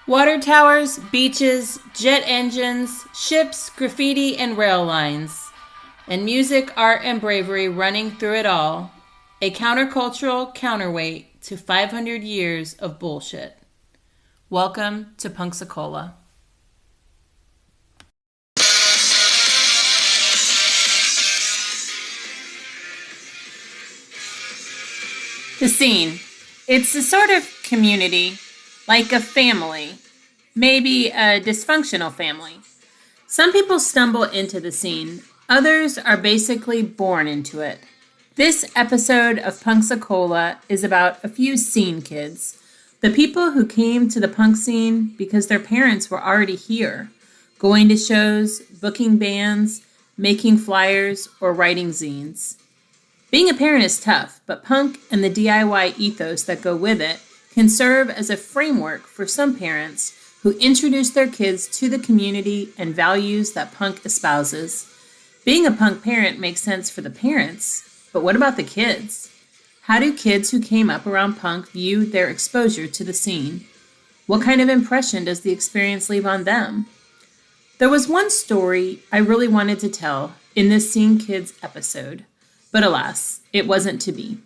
Water towers, beaches, jet engines, ships, graffiti, and rail lines. And music, art, and bravery running through it all. A countercultural counterweight to 500 years of bullshit. Welcome to Punksacola. The scene. It's a sort of community, like a family, maybe a dysfunctional family. Some people stumble into the scene, others are basically born into it. This episode of Punksacola is about a few scene kids, the people who came to the punk scene because their parents were already here, going to shows, booking bands, making flyers, or writing zines. Being a parent is tough, but punk and the DIY ethos that go with it can serve as a framework for some parents who introduce their kids to the community and values that punk espouses. Being a punk parent makes sense for the parents, but what about the kids? How do kids who came up around punk view their exposure to the scene? What kind of impression does the experience leave on them? There was one story I really wanted to tell in this Scene Kids episode, but alas, it wasn't to be.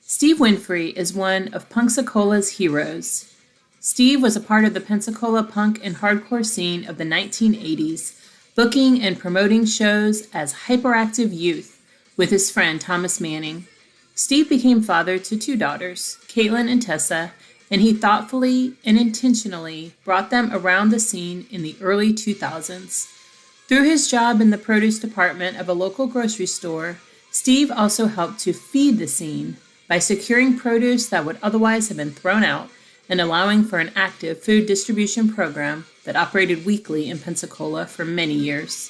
Steve Winfrey is one of Punksacola's heroes. Steve was a part of the Pensacola punk and hardcore scene of the 1980s, booking and promoting shows as Hyperactive Youth with his friend Thomas Manning. Steve became father to two daughters, Kaylan and Tessa, and he thoughtfully and intentionally brought them around the scene in the early 2000s. Through his job in the produce department of a local grocery store, Steve also helped to feed the scene by securing produce that would otherwise have been thrown out and allowing for an active food distribution program that operated weekly in Pensacola for many years.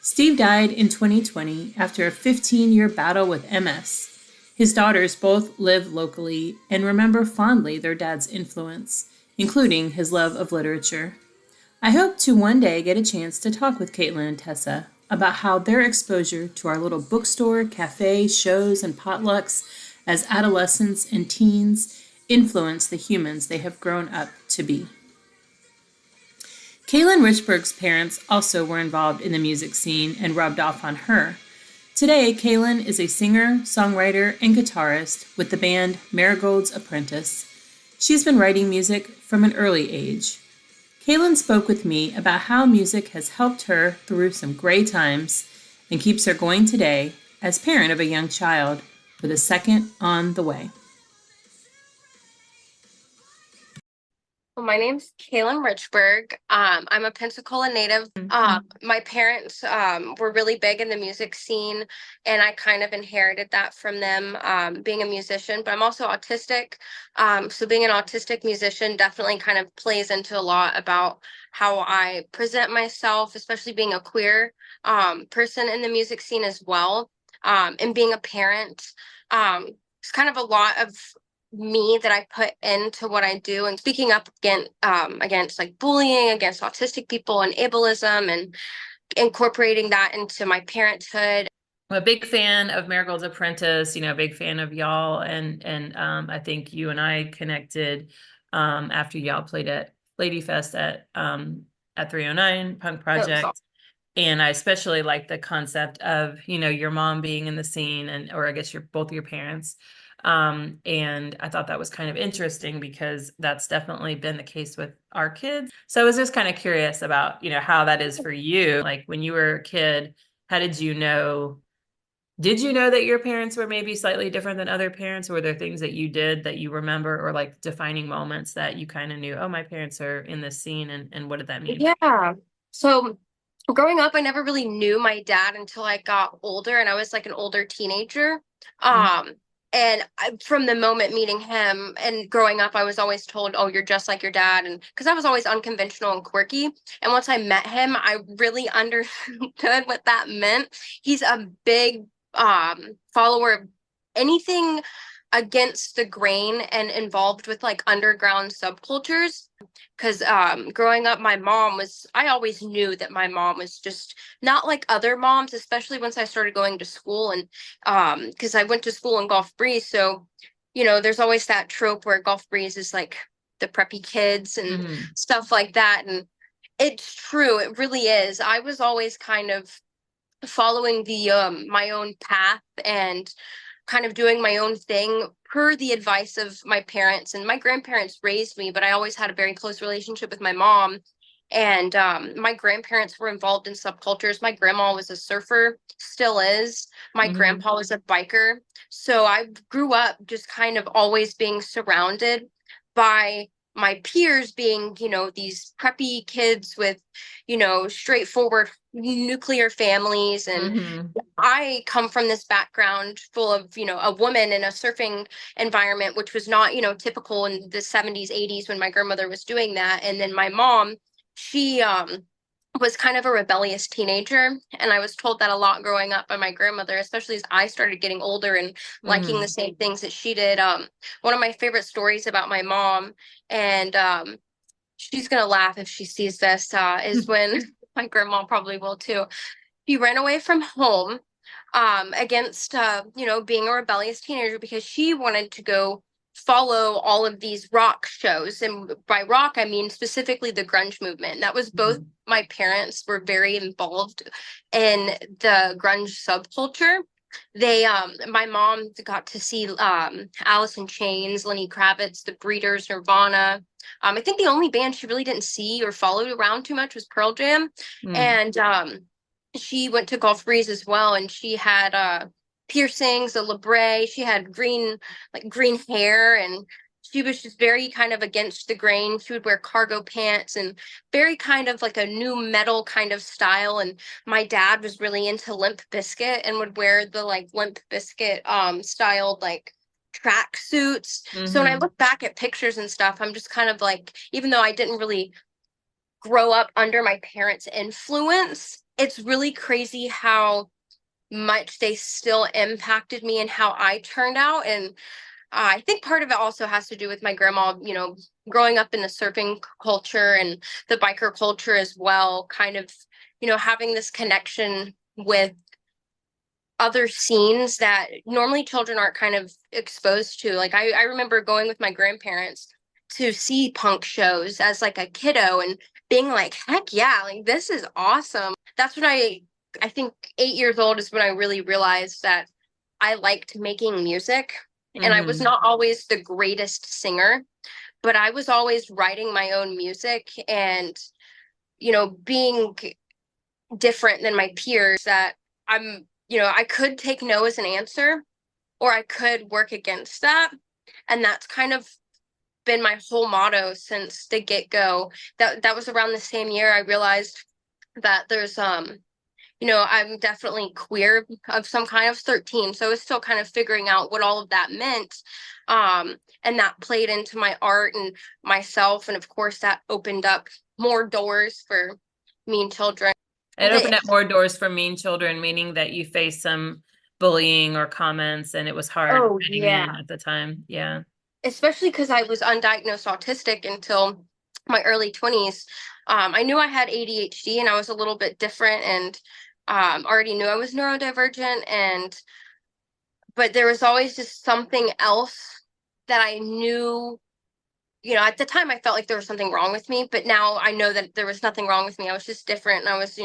Steve died in 2020 after a 15-year battle with MS. His daughters both live locally and remember fondly their dad's influence, including his love of literature. I hope to one day get a chance to talk with Kaylan and Tessa about how their exposure to our little bookstore, cafe, shows, and potlucks as adolescents and teens influence the humans they have grown up to be. Kaylan Richbourg's parents also were involved in the music scene and rubbed off on her. Today, Kaylan is a singer, songwriter, and guitarist with the band Marigold's Apprentice. She's been writing music from an early age. Kaylan spoke with me about how music has helped her through some gray times and keeps her going today as parent of a young child with a second on the way. Well, my name's Kaylan Richbourg. I'm a Pensacola native. My parents were really big in the music scene, and I kind of inherited that from them, being a musician. But I'm also autistic. So being an autistic musician definitely kind of plays into a lot about how I present myself, especially being a queer person in the music scene as well. And being a parent, it's kind of a lot of me that I put into what I do, and speaking up against like bullying against autistic people and ableism, and incorporating that into my parenthood. I'm a big fan of Marigold's Apprentice, a big fan of y'all, and I think you and I connected after y'all played at Lady Fest at 309 Punk Project. Awesome. And I especially like the concept of, your mom being in the scene, or I guess both your parents. And I thought that was kind of interesting because that's definitely been the case with our kids. So I was just kind of curious about, how that is for you. Like when you were a kid, how did you know that your parents were maybe slightly different than other parents? Or were there things that you did that you remember, or like defining moments that you kind of knew, oh, my parents are in this scene, and what did that mean? Yeah. So growing up, I never really knew my dad until I got older, and I was like an older teenager. And from the moment meeting him and growing up, I was always told, "Oh, you're just like your dad," and because I was always unconventional and quirky. And once I met him, I really understood what that meant. He's a big follower of anything against the grain and involved with like underground subcultures. Because growing up, I always knew that my mom was just not like other moms, especially once I started going to school. And because I went to school in Gulf Breeze, so there's always that trope where Gulf Breeze is like the preppy kids and Mm-hmm. stuff like that. And it's true, it really is. I was always kind of following the my own path and kind of doing my own thing per the advice of my parents, and my grandparents raised me, but I always had a very close relationship with my mom. And my grandparents were involved in subcultures. My grandma was a surfer, still is. My Mm-hmm. grandpa was a biker. So I grew up just kind of always being surrounded by my peers being, these preppy kids with, straightforward nuclear families. And Mm-hmm. I come from this background full of, a woman in a surfing environment, which was not, typical in the 70s, 80s when my grandmother was doing that. And then my mom, she was kind of a rebellious teenager. And I was told that a lot growing up by my grandmother, especially as I started getting older and liking the same things that she did. One of my favorite stories about my mom, and she's going to laugh if she sees this, is when my grandma probably will too. She ran away from home against, being a rebellious teenager because she wanted to go follow all of these rock shows. And by rock, I mean specifically the grunge movement. That was both my parents were very involved in the grunge subculture. They, my mom got to see Alice in Chains, Lenny Kravitz, The Breeders, Nirvana. I think the only band she really didn't see or followed around too much was Pearl Jam. Mm. And she went to Gulf Breeze as well, and she had piercings, a labrae. She had green hair, and she was just very kind of against the grain. She would wear cargo pants and very kind of like a new metal kind of style. And my dad was really into Limp Bizkit and would wear the like Limp Bizkit styled like track suits. So when I look back at pictures and stuff, I'm just kind of like, even though I didn't really grow up under my parents' influence, it's really crazy how much they still impacted me and how I turned out. And I think part of it also has to do with my grandma, growing up in the surfing culture and the biker culture as well, kind of, having this connection with other scenes that normally children aren't kind of exposed to. Like I remember going with my grandparents to see punk shows as like a kiddo and being like, heck yeah, like this is awesome. That's when I think 8 years old is when I really realized that I liked making music. And I was not always the greatest singer, but I was always writing my own music and, being different than my peers, that I could take no as an answer, or I could work against that. And that's kind of been my whole motto since the get-go. That was around the same year I realized that there's I'm definitely queer of some kind. Of 13, so I was still kind of figuring out what all of that meant. And that played into my art and myself, and of course that opened up more doors for mean children. It opened up more doors for mean children, meaning that you faced some bullying or comments, and it was hard fitting in at the time. Yeah. Especially because I was undiagnosed autistic until my early 20s. I knew I had ADHD and I was a little bit different, and already knew I was neurodivergent, but there was always just something else that I knew. At the time I felt like there was something wrong with me, but now I know that there was nothing wrong with me. I was just different, and I was,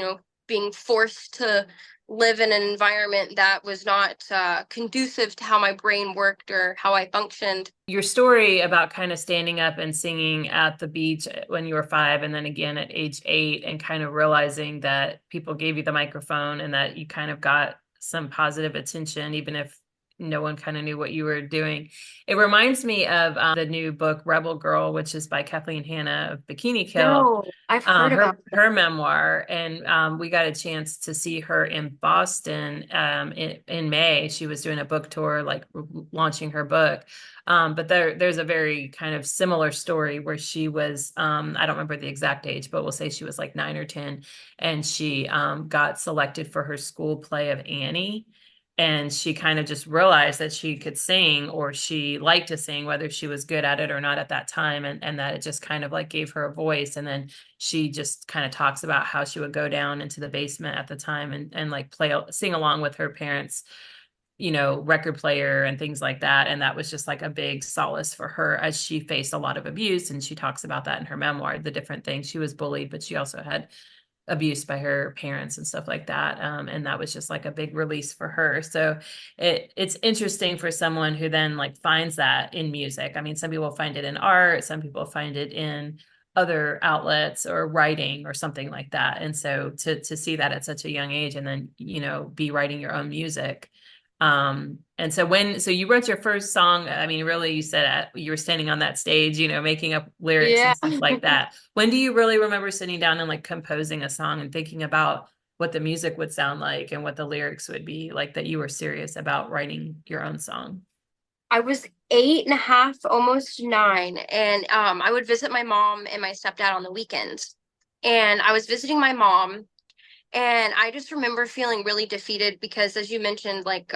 being forced to live in an environment that was not conducive to how my brain worked or how I functioned. Your story about kind of standing up and singing at the beach when you were 5, and then again at age 8, and kind of realizing that people gave you the microphone and that you kind of got some positive attention, even if no one kind of knew what you were doing. It reminds me of the new book Rebel Girl, which is by Kathleen Hanna of Bikini Kill. No, I've heard about her memoir, and we got a chance to see her in Boston in May. She was doing a book tour, like launching her book. But there's a very kind of similar story where she was, I don't remember the exact age, but we'll say she was like 9 or 10, and she got selected for her school play of Annie. And she kind of just realized that she could sing, or she liked to sing, whether she was good at it or not at that time. And that it just kind of like gave her a voice. And then she just kind of talks about how she would go down into the basement at the time and like sing along with her parents' record player and things like that. And that was just like a big solace for her as she faced a lot of abuse. And she talks about that in her memoir, the different things. She was bullied, but she also had abuse by her parents and stuff like that. And that was just like a big release for her. So it's interesting for someone who then like finds that in music. I mean, some people find it in art, some people find it in other outlets or writing or something like that. And so to see that at such a young age and then, be writing your own music. And so you wrote your first song. I mean, really, you said you were standing on that stage, making up lyrics Yeah. and stuff like that. When do you really remember sitting down and like composing a song and thinking about what the music would sound like and what the lyrics would be like, that you were serious about writing your own song? I was 8.5, almost 9, and I would visit my mom and my stepdad on the weekends. And I was visiting my mom, and I just remember feeling really defeated because, as you mentioned, like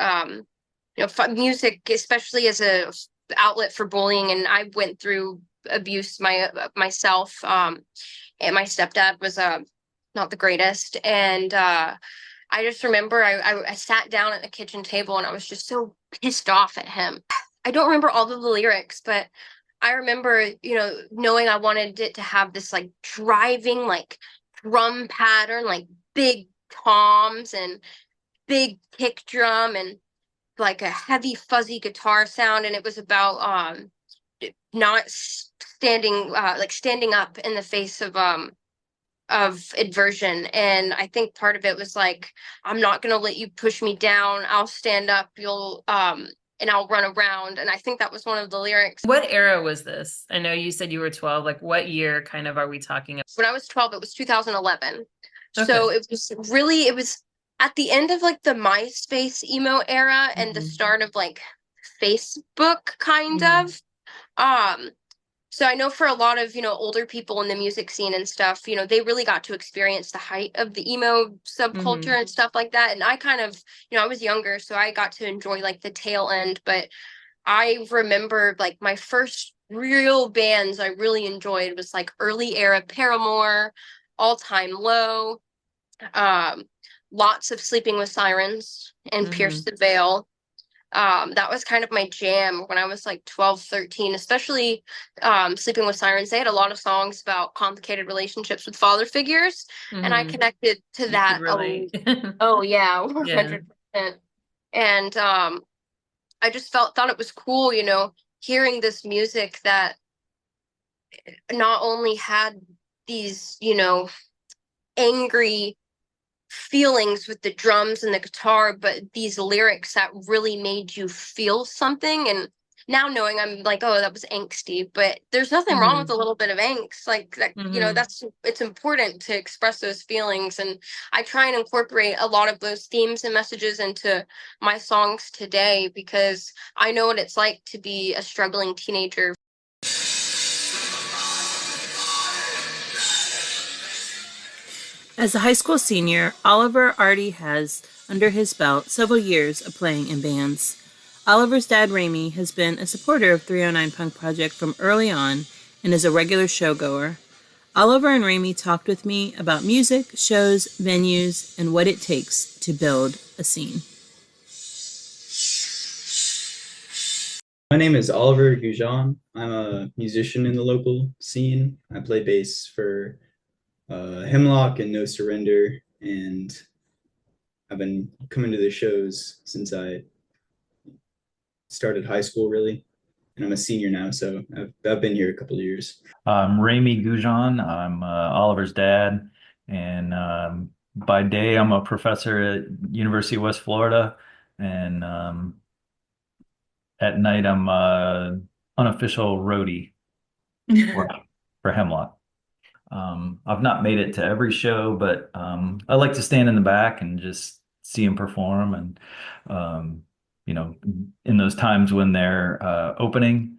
music, especially as a outlet for bullying, and I went through abuse myself. And my stepdad was not the greatest, and I just remember I sat down at the kitchen table and I was just so pissed off at him. I don't remember all of the lyrics, but I remember, knowing I wanted it to have this like driving, like drum pattern, like big toms and big kick drum and like a heavy fuzzy guitar sound. And it was about not standing up in the face of aversion. And I think part of it was like, I'm not gonna let you push me down. I'll stand up, and I'll run around. And I think that was one of the lyrics. What era was this? I know you said you were 12. Like, what year kind of are we talking about? When I was 12, it was 2011. Okay. So it was at the end of like the MySpace emo era and the start of like Facebook kind of. So I know for a lot of, older people in the music scene and stuff, they really got to experience the height of the emo subculture and stuff like that. And I kind of, I was younger, so I got to enjoy like the tail end. But I remember like my first real bands I really enjoyed was like early era Paramore, All Time Low, lots of Sleeping with Sirens and Pierce the Veil. That was kind of my jam when I was like 12, 13, especially Sleeping with Sirens. They had a lot of songs about complicated relationships with father figures, and I connected to that. Oh yeah, 100%. And I just thought it was cool, hearing this music that not only had these, angry feelings with the drums and the guitar, but these lyrics that really made you feel something. And now knowing, I'm like, oh, that was angsty, but there's nothing wrong with a little bit of angst. Like that, it's important to express those feelings. And I try and incorporate a lot of those themes and messages into my songs today because I know what it's like to be a struggling teenager. As a high school senior, Oliver already has under his belt several years of playing in bands. Oliver's dad, Ramie, has been a supporter of 309 Punk Project from early on and is a regular showgoer. Oliver and Ramie talked with me about music, shows, venues, and what it takes to build a scene. My name is Oliver Gougeon. I'm a musician in the local scene. I play bass for Hemlock and No Surrender, and I've been coming to the shows since I started high school, really. And I'm a senior now, so I've been here a couple of years. I'm Ramie Gougeon. I'm Oliver's dad, and by day I'm a professor at University of West Florida, and at night I'm unofficial roadie for Hemlock. I've not made it to every show, but I like to stand in the back and just see them perform. And, in those times when they're opening,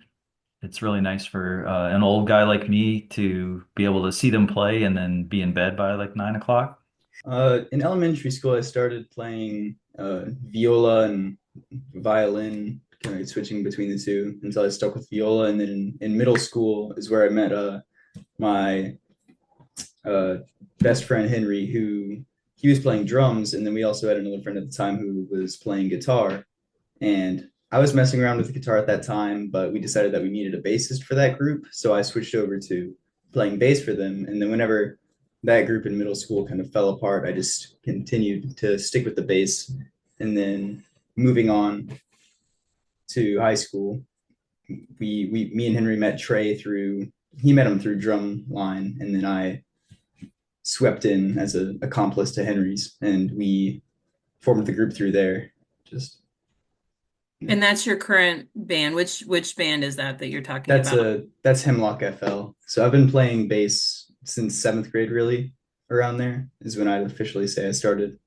it's really nice for an old guy like me to be able to see them play and then be in bed by like 9 o'clock. In elementary school, I started playing viola and violin, kind of switching between the two until I stuck with viola. And then in middle school is where I met my best friend Henry, who he was playing drums, and then we also had another friend at the time who was playing guitar. And I was messing around with the guitar at that time, but we decided that we needed a bassist for that group. So I switched over to playing bass for them. And then whenever that group in middle school kind of fell apart, I just continued to stick with the bass. And then moving on to high school, me and Henry met Trey through, he met him through drum line, and then I swept in as an accomplice to Henry's, and we formed the group through there. Just And that's your current band. Which band is that you're talking about? That's Hemlock FL. So I've been playing bass since 7th grade, really. Around there is when I'd officially say I started.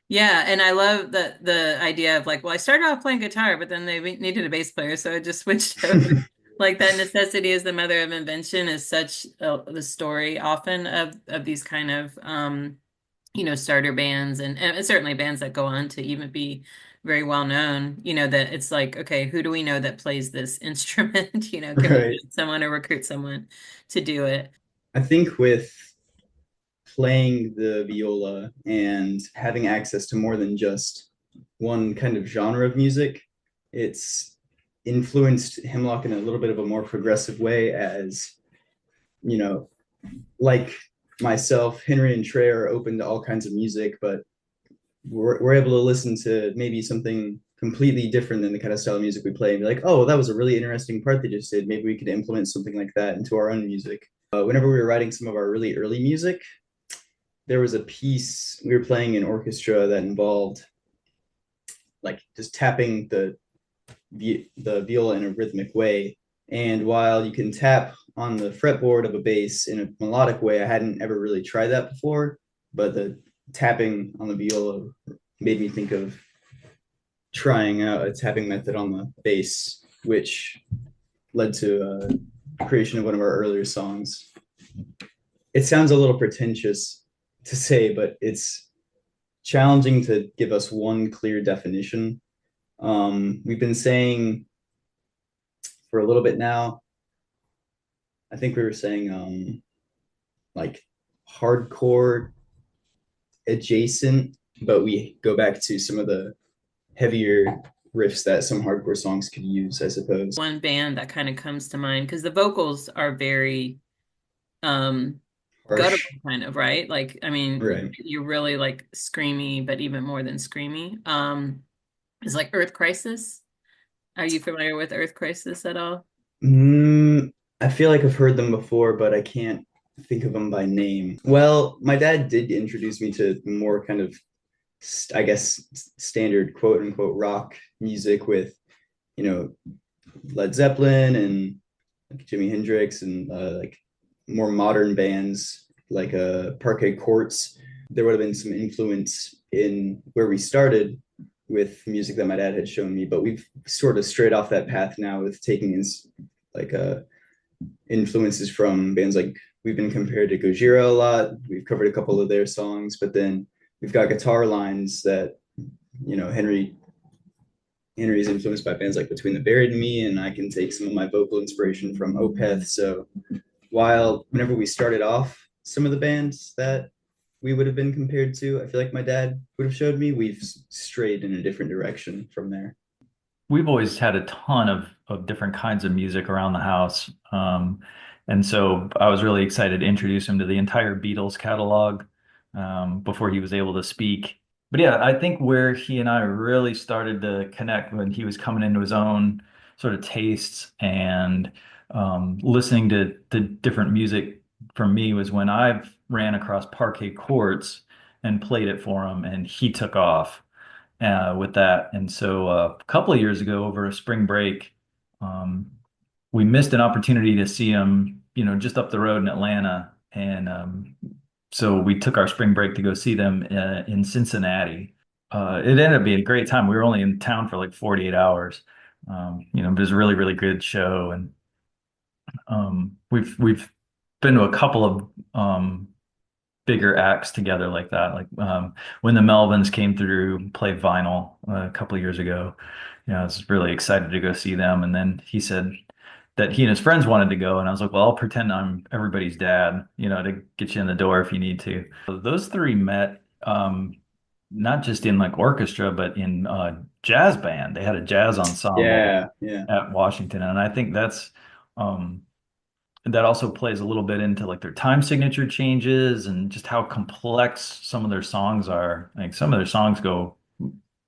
Yeah, and I love the idea of like, well, I started off playing guitar, but then they needed a bass player, so I just switched over. Like that necessity is the mother of invention is such the story often of these kind of starter bands and certainly bands that go on to even be very well known, that it's like, okay, who do we know that plays this instrument? Can we Right. get someone or recruit someone to do it? I think with playing the viola and having access to more than just one kind of genre of music, it's influenced Hemlock in a little bit of a more progressive way, as like myself, Henry and Trey are open to all kinds of music, but we're able to listen to maybe something completely different than the kind of style of music we play and be like, oh, well, that was a really interesting part they just did. Maybe we could implement something like that into our own music. Whenever we were writing some of our really early music, there was a piece we were playing in orchestra that involved like just tapping the viola in a rhythmic way. And while you can tap on the fretboard of a bass in a melodic way, I hadn't ever really tried that before, but the tapping on the viola made me think of trying out a tapping method on the bass, which led to creation of one of our earlier songs. It sounds a little pretentious to say, but it's challenging to give us one clear definition. We've been saying for a little bit now, I think we were saying like hardcore adjacent, but we go back to some of the heavier riffs that some hardcore songs could use, I suppose. One band that kind of comes to mind because the vocals are very guttural kind of, right? Like, I mean, right. You're really like screamy, but even more than screamy. It's like Earth Crisis. Are you familiar with Earth Crisis at all? I feel like I've heard them before, but I can't think of them by name. Well, my dad did introduce me to more kind of, I guess, standard quote unquote rock music with, Led Zeppelin and like Jimi Hendrix and like more modern bands like Parquet Courts. There would have been some influence in where we started with music that my dad had shown me, but we've sort of strayed off that path now with taking in like influences from bands like we've been compared to Gougeon a lot. We've covered a couple of their songs, but then we've got guitar lines that Henry's influenced by bands like Between the Buried and Me, and I can take some of my vocal inspiration from Opeth. So whenever we started off some of the bands that we would have been compared to, I feel like my dad would have showed me, we've strayed in a different direction from there. We've always had a ton of different kinds of music around the house. And so I was really excited to introduce him to the entire Beatles catalog before he was able to speak. But yeah, I think where he and I really started to connect when he was coming into his own sort of tastes and listening to the different music from me was when I ran across Parquet Courts and played it for him, and he took off with that. And so a couple of years ago, over a spring break, we missed an opportunity to see him, just up the road in Atlanta. And so we took our spring break to go see them in Cincinnati. It ended up being a great time. We were only in town for like 48 hours. It was a really, really good show. And we've been to a couple of bigger acts together like that. Like when the Melvins came through, played vinyl a couple of years ago. I was really excited to go see them. And then he said that he and his friends wanted to go, and I was like, well, I'll pretend I'm everybody's dad, to get you in the door if you need to. So those three met not just in like orchestra, but in jazz band. They had a jazz ensemble Yeah, yeah. at Washington, and I think um, that also plays a little bit into like their time signature changes and just how complex some of their songs are. Like some of their songs go,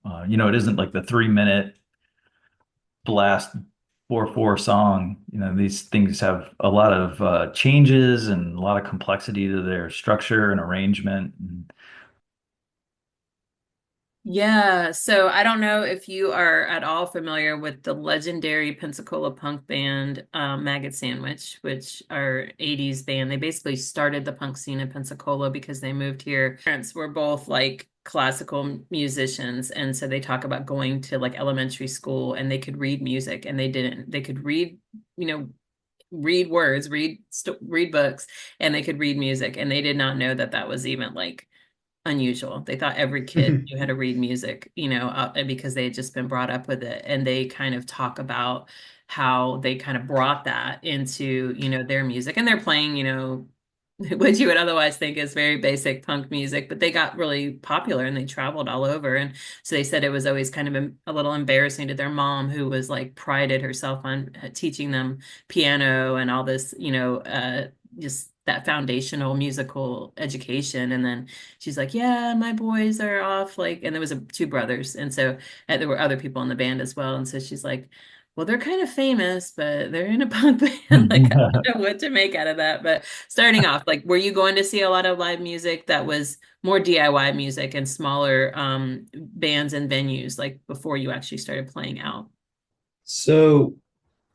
it isn't like the 3 minute blast 4/4 song. These things have a lot of changes and a lot of complexity to their structure and arrangement. Yeah, so I don't know if you are at all familiar with the legendary Pensacola punk band Maggot Sandwich, which are 80s band. They basically started the punk scene in Pensacola because they moved here. Parents were both like classical musicians, and so they talk about going to like elementary school and they could read music and they didn't. They could read, read words, read books, and they could read music, and they did not know that that was even like unusual. They thought every kid knew how to read music, because they had just been brought up with it. And they kind of talk about how they kind of brought that into, their music. And they're playing, what you would otherwise think is very basic punk music, but they got really popular and they traveled all over. And so they said it was always kind of a little embarrassing to their mom, who was like prided herself on teaching them piano and all this, just that foundational musical education. And then she's like, yeah, my boys are off. Like, and there was two brothers. And so there were other people in the band as well. And so she's like, well, they're kind of famous, but they're in a punk band. Like, I don't know what to make out of that. But starting off, like, were you going to see a lot of live music that was more DIY music and smaller bands and venues, like before you actually started playing out? So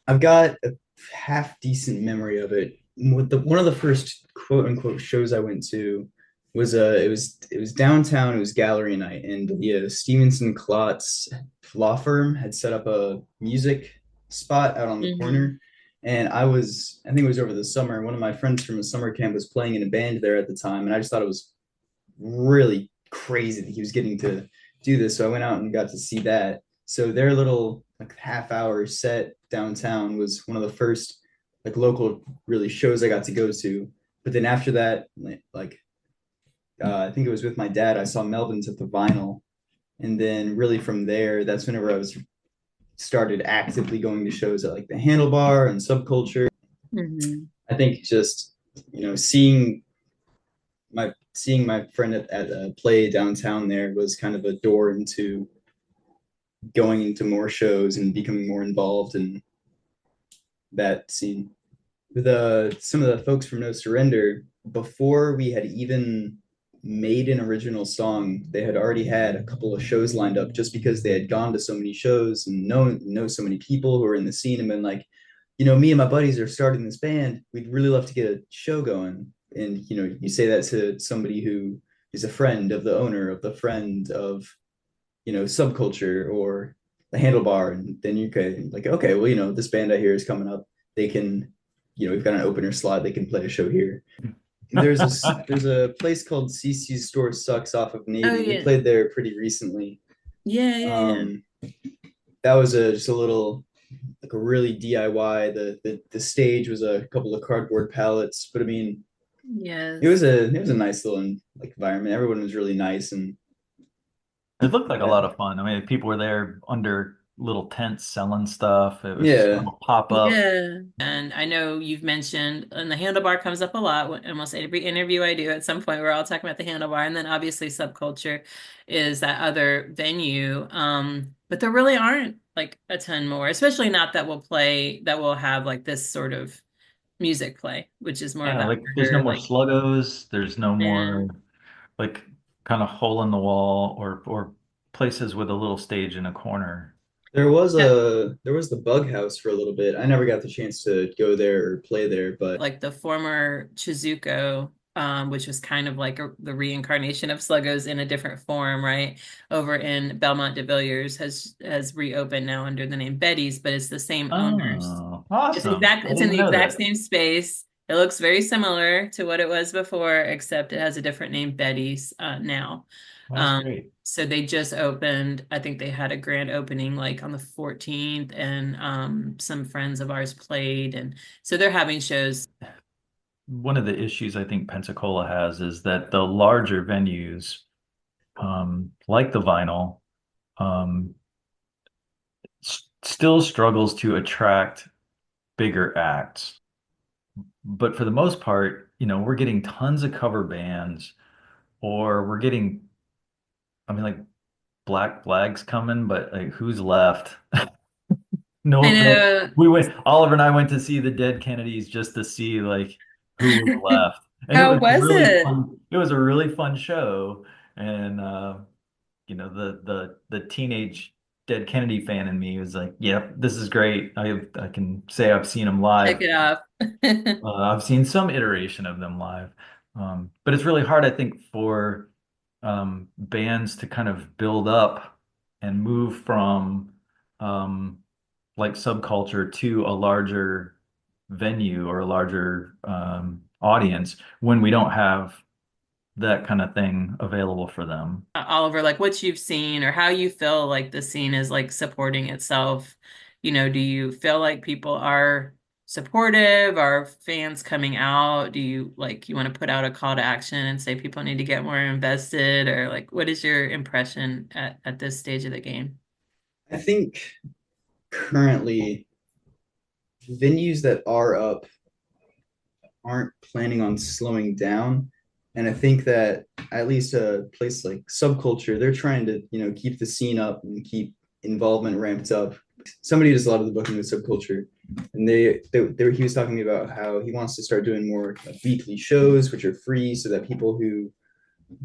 I've got a half decent memory of it. One of the first quote unquote shows I went to was it was downtown. It was gallery night, and the Stevenson Klotz law firm had set up a music spot out on the corner. And I think it was over the summer. One of my friends from a summer camp was playing in a band there at the time, and I just thought it was really crazy that he was getting to do this. So I went out and got to see that. So their little like half hour set downtown was one of the first like local really shows I got to go to. But then after that, like I think it was with my dad, I saw Melvin's at the Vinyl, and then really from there, that's whenever I was started actively going to shows at like the Handlebar and Subculture. I think just seeing my friend at a play downtown there was kind of a door into going into more shows and becoming more involved in that scene. With some of the folks from No Surrender, before we had even made an original song, they had already had a couple of shows lined up just because they had gone to so many shows and know so many people who are in the scene and been like, me and my buddies are starting this band. We'd really love to get a show going. And you say that to somebody who is a friend of the owner of the friend of Subculture or the Handlebar, and then you can like, okay, well, this band I hear is coming up. They can, we've got an opener slot. They can play a show here. There's a place called CC's Store Sucks off of Navy. Oh, yeah. We played there pretty recently. Yeah. That was just a little like a really DIY. The stage was a couple of cardboard pallets, but I mean, Yes. it was a nice little like environment. Everyone was really nice, and It looked like a lot of fun. I mean, people were there under little tents selling stuff. It was yeah, pop up. Yeah. And I know you've mentioned, and the handlebar comes up a lot. Almost every interview I do, at some point, we're all talking about the handlebar. And then obviously Subculture is that other venue. But there really aren't like a ton more, especially not that will have like this sort of music play, which is more of Yeah, that like there's no harder, more like, sluggos. There's no more and like kind of hole in the wall or places with a little stage in a corner. there was the Bug House for a little bit. I never got the chance to go there or play there, but like the former Chizuko, which was kind of like the reincarnation of Sluggos in a different form, right? Over in Belmont de Villiers has reopened now under the name Betty's, but it's the same owners. Oh, awesome. I It's in didn't the know exact that. same space. It looks very similar to what it was before, except it has a different name, Betty's, now. That's great. So they just opened, I think they had a grand opening like on the 14th, and some friends of ours played, and so they're having shows. One of the issues I think Pensacola has is that the larger venues like the vinyl, um, still struggles to attract bigger acts. But for the most part, we're getting tons of cover bands, or we're getting, I mean, like Black Flag's coming, but like who's left? No I offense. know. Oliver and I went to see the Dead Kennedys just to see like who was left. And How was it? it was a really fun show. And the teenage Dead Kennedy fan in me was like, yep, this is great. I can say I've seen them Check live. it off. I've seen some iteration of them live. But it's really hard, I think, for bands to kind of build up and move from like subculture to a larger venue or a larger audience when we don't have that kind of thing available for them. Oliver, like what you've seen or how you feel like the scene is like supporting itself. Do you feel like people are supportive? Are fans coming out? Do you like you want to put out a call to action and say people need to get more invested? Or like what is your impression at this stage of the game? I think currently venues that are up aren't planning on slowing down. And I think that at least a place like Subculture, they're trying to, keep the scene up and keep involvement ramped up. Somebody does a lot of the booking with Subculture, and he was talking about how he wants to start doing more weekly shows, which are free, so that people who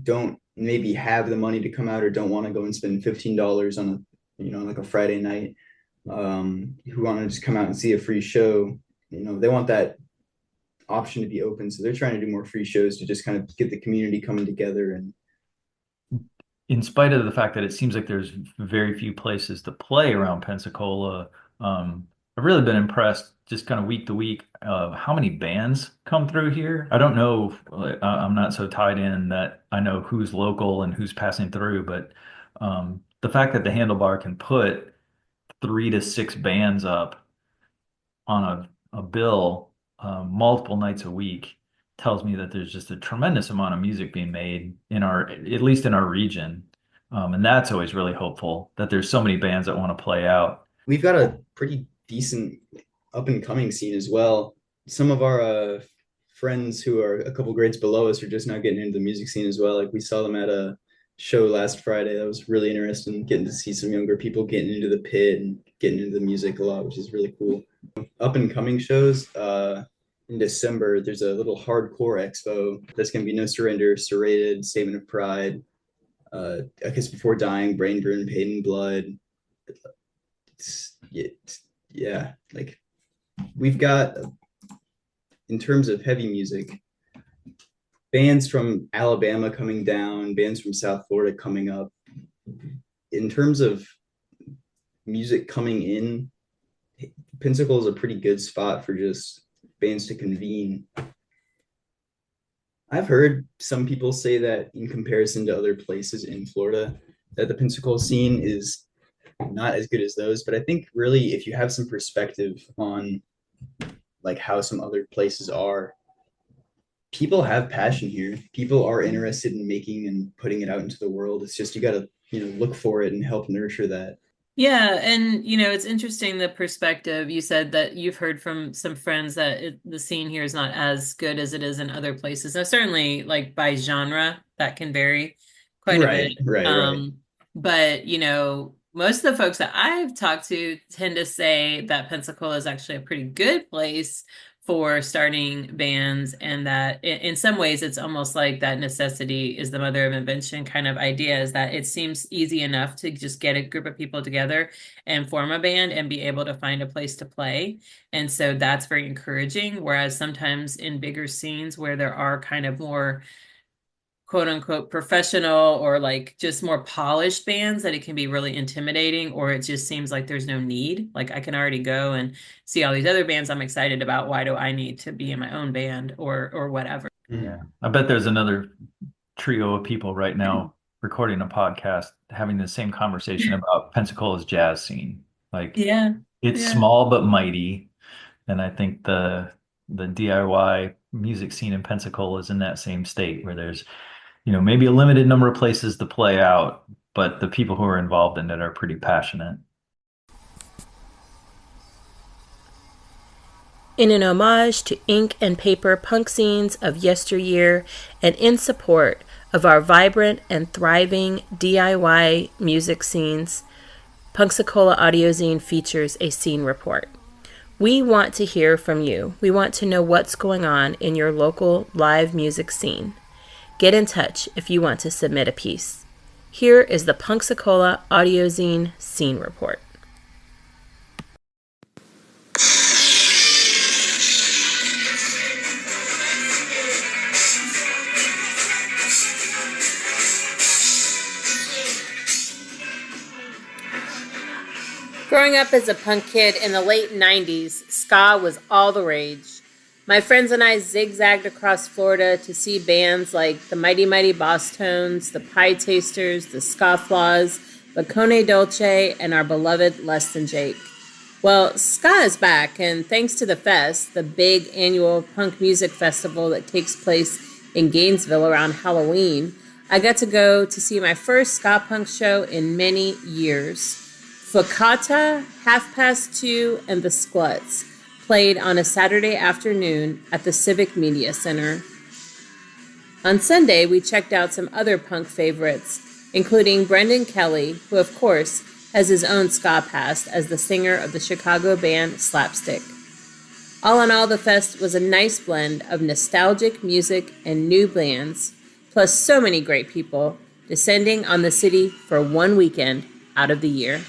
don't maybe have the money to come out or don't want to go and spend $15 on like a Friday night, who want to just come out and see a free show, they want that option to be open. So they're trying to do more free shows to just kind of get the community coming together. And in spite of the fact that it seems like there's very few places to play around Pensacola, I've really been impressed just kind of week to week of how many bands come through here. I don't know, I'm not so tied in that I know who's local and who's passing through, but the fact that the Handlebar can put 3 to 6 bands up on a bill multiple nights a week tells me that there's just a tremendous amount of music being made at least in our region. And that's always really hopeful that there's so many bands that want to play out. We've got a pretty decent up and coming scene as well. Some of our friends who are a couple grades below us are just now getting into the music scene as well. Like we saw them at a show last Friday. That was really interesting, getting to see some younger people getting into the pit and getting into the music a lot, which is really cool. Up and coming shows, in December, there's a little hardcore expo that's going to be No Surrender, Serrated, Statement of Pride, A Kiss Before Dying, Brain Burn, Pain and Blood. Yeah, like we've got, in terms of heavy music, bands from Alabama coming down, bands from South Florida coming up. In terms of music coming in, Pensacola is a pretty good spot for just bands to convene. I've heard some people say that in comparison to other places in Florida, that the Pensacola scene is not as good as those. But I think really, if you have some perspective on like how some other places are, people have passion here. People are interested in making and putting it out into the world. It's just you got to look for it and help nurture that. Yeah, and it's interesting the perspective. You said that you've heard from some friends that the scene here is not as good as it is in other places. Now, certainly, like by genre, that can vary quite a bit. Right. But most of the folks that I've talked to tend to say that Pensacola is actually a pretty good place for starting bands, and that in some ways it's almost like that necessity is the mother of invention kind of idea, is that it seems easy enough to just get a group of people together and form a band and be able to find a place to play. And so that's very encouraging. Whereas sometimes in bigger scenes where there are kind of more quote unquote professional or like just more polished bands, that it can be really intimidating, or it just seems like there's no need. Like I can already go and see all these other bands I'm excited about. Why do I need to be in my own band or whatever? Yeah. I bet there's another trio of people right now recording a podcast having the same conversation about Pensacola's jazz scene. Like Yeah. it's small but mighty. And I think the DIY music scene in Pensacola is in that same state where there's maybe a limited number of places to play out, but the people who are involved in it are pretty passionate. In an homage to ink and paper punk scenes of yesteryear and in support of our vibrant and thriving DIY music scenes, Punksacola Audiozine features a scene report. We want to hear from you. We want to know what's going on in your local live music scene. Get in touch if you want to submit a piece. Here is the Punksacola Audiozine scene report. Growing up as a punk kid in the late 90s, ska was all the rage. My friends and I zigzagged across Florida to see bands like the Mighty Mighty Boss Tones, the Pie Tasters, the Scofflaws, Bacone Dolce, and our beloved Less Than Jake. Well, ska is back, and thanks to the Fest, the big annual punk music festival that takes place in Gainesville around Halloween, I got to go to see my first ska punk show in many years. Fakata, Half Past Two, and the Skluts played on a Saturday afternoon at the Civic Media Center. On Sunday, we checked out some other punk favorites, including Brendan Kelly, who of course has his own ska past as the singer of the Chicago band Slapstick. All in all, the fest was a nice blend of nostalgic music and new bands, plus so many great people descending on the city for one weekend out of the year.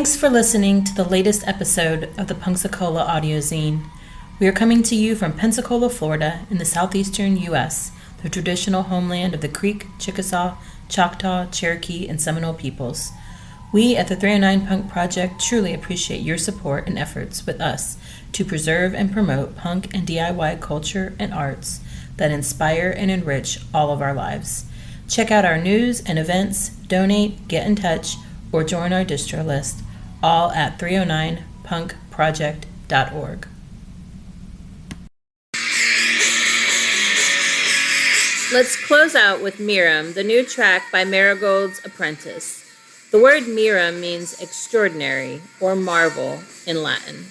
Thanks for listening to the latest episode of the Punksacola Audiozine. We are coming to you from Pensacola, Florida, in the southeastern U.S., the traditional homeland of the Creek, Chickasaw, Choctaw, Cherokee, and Seminole peoples. We at the 309 Punk Project truly appreciate your support and efforts with us to preserve and promote punk and DIY culture and arts that inspire and enrich all of our lives. Check out our news and events, donate, get in touch, or join our distro list, all at 309punkproject.org. Let's close out with Mirum, the new track by Marigold's Apprentice. The word Mirum means extraordinary or marvel in Latin.